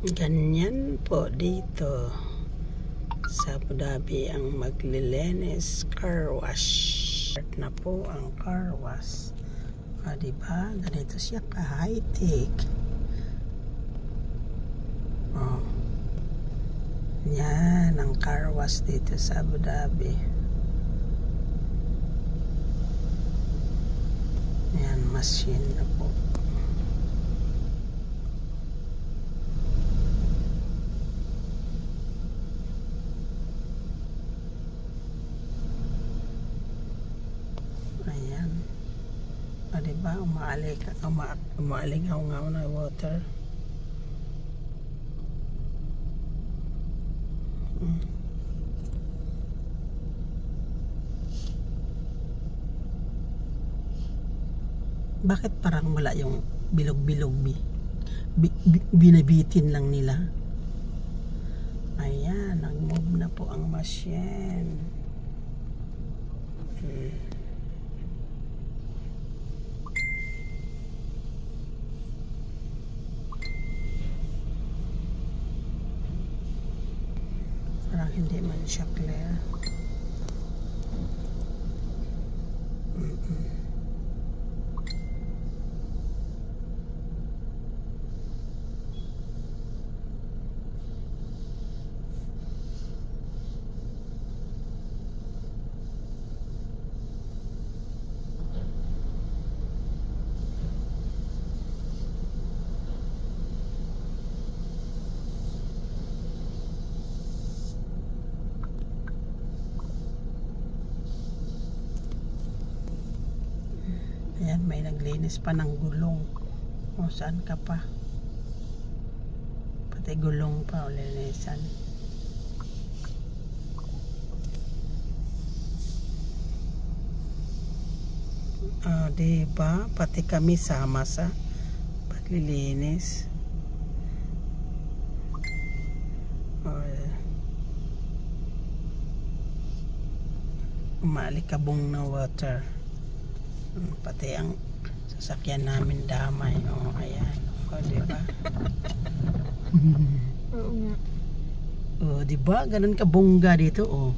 Ganyan po dito sa Abu Dhabi ang maglilinis car wash. Start na po ang car wash. Diba? Ganito siya ka-high-tech. Yan ang car wash dito sa Abu Dhabi. Yan, machine na po. Ayan. Diba? Umaalingaw-ngaw na water. Bakit parang wala yung bilog-bilog binabitin lang nila? Ayan, nag-move na po ang machine. Parang hindi man siya clear. Ayan, may naglinis pa ng gulong. O, saan ka pa? Pati gulong pa, ulinisan. Diba? Pati kami sama sa paglilinis. Umalikabong na water. Pati ang sasakyan namin damay. Ayan. Diba? Oo nga. Diba? Ganun ka bongga dito.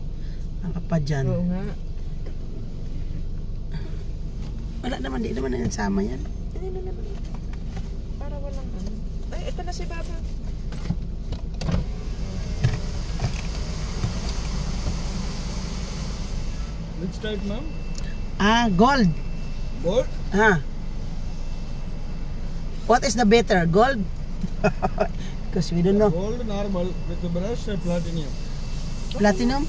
Nakapa dyan. Oo nga. Wala naman, di naman na yan sama yan. Hindi na naman. Para walang ano. Ay, ito na si Baba. Which type, ma'am? Gold. Gold? What is the better? Gold? Because we don't know. Gold normal with the brush or platinum? Platinum?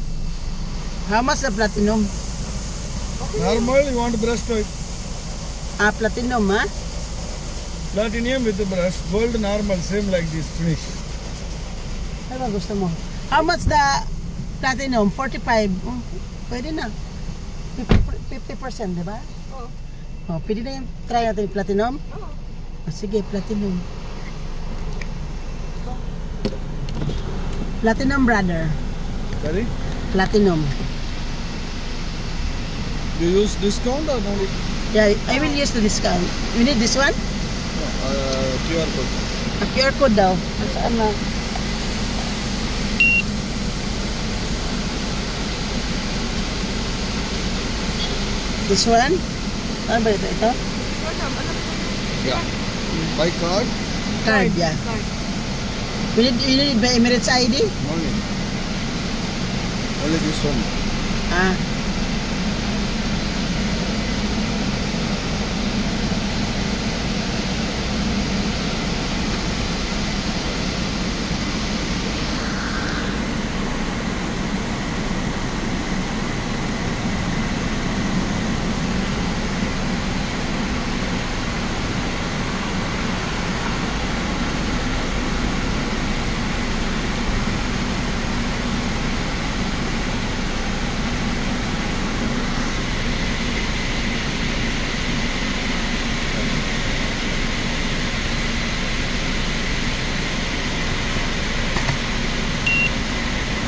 How much the platinum? Normal, you want brush to it. Platinum, Platinum with the brush. Gold normal, same like this, finish. Ano ba gusto mo? How much the platinum? 45. Pwede na. 50%, diba? Oo. Pwede na yung try natin yung platinum? Oo. Sige, platinum. Platinum, brother. Sorry? Platinum. Do you use discount or no? Yeah, I will use the discount. You need this one? QR code. QR code daw. Saan na? This one? Ano ba ito? Ito? Yeah. By card? Card, yeah. Card. You need by Emirates ID? No need. Only this one.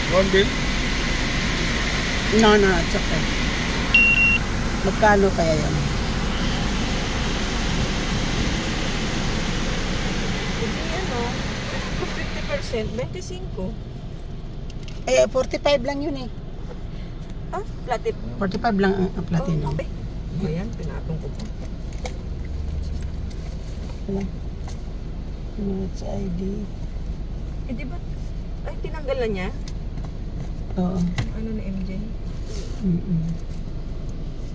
One bill? No, it's okay. Magkano kaya yan? Hindi ano, Kung 50%, 25. Eh, 45 lang yun eh. Ah, platinum. 45 lang ang platinum. Oh, ayan, pinatong ko po. Ayan. Minutes ID. Eh, di ba? Ay, tinanggal na niya? Oo. Ano na MJ?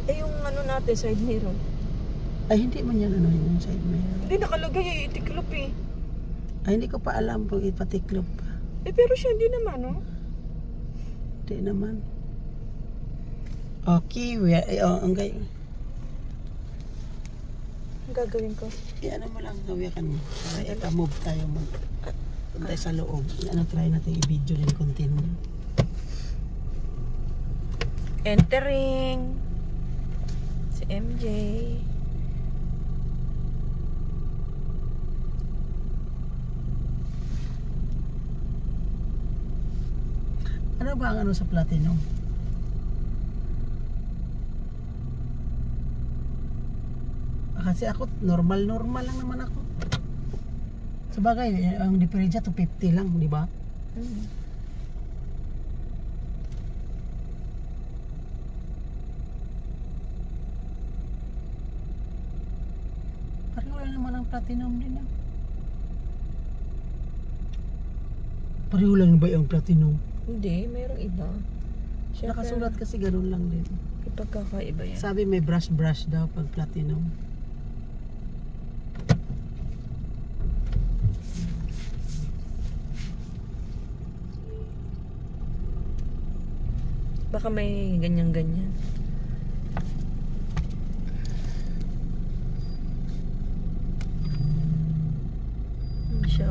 Eh, yung ano natin, side mirror. Ay, hindi mo yan ano yung side mirror. Hindi nakalagay eh, itiklop eh. Ay, hindi ko pa alam kung ipatiklop pa. Eh, pero siya hindi naman, no? Hindi naman. Okay, ang gay. Ang gagawin ko? Ano mo lang, hawakan mo. Para ipa-move tayo mo. Punta sa loob. Ano, try natin i-video din continue. Entering. Si MJ. Ano ba ang ano sa platinum? Kasi ako, normal lang naman ako. Sabagay, ang diferensya 250 lang, di ba? Pareho lang naman ang platinum din. Pareho lang ba yung platinum? Hindi, mayroong iba. Siyempre, Nakasulat kasi ganun lang din. ipagkakaiba yan. Sabi may brush daw pag platinum. Baka may ganyan-ganyan.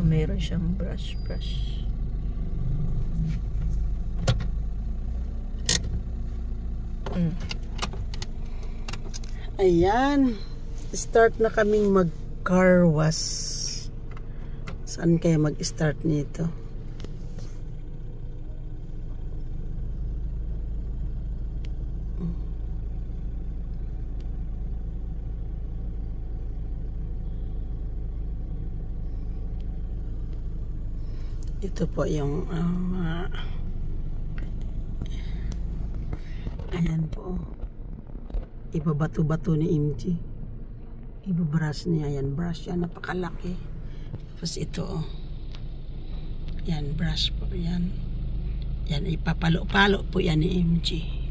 Mayroon siyang brush. Ayan. Start na kaming mag-car wash. Saan kaya mag-start nito? Ito po yung ayan po. Ibabato-bato ni MG. Ibabrush niya. Yan, brush yan. Napakalaki. Tapos ito, yan, brush po yan. Yan, ipapalo-palo po yan ni MG.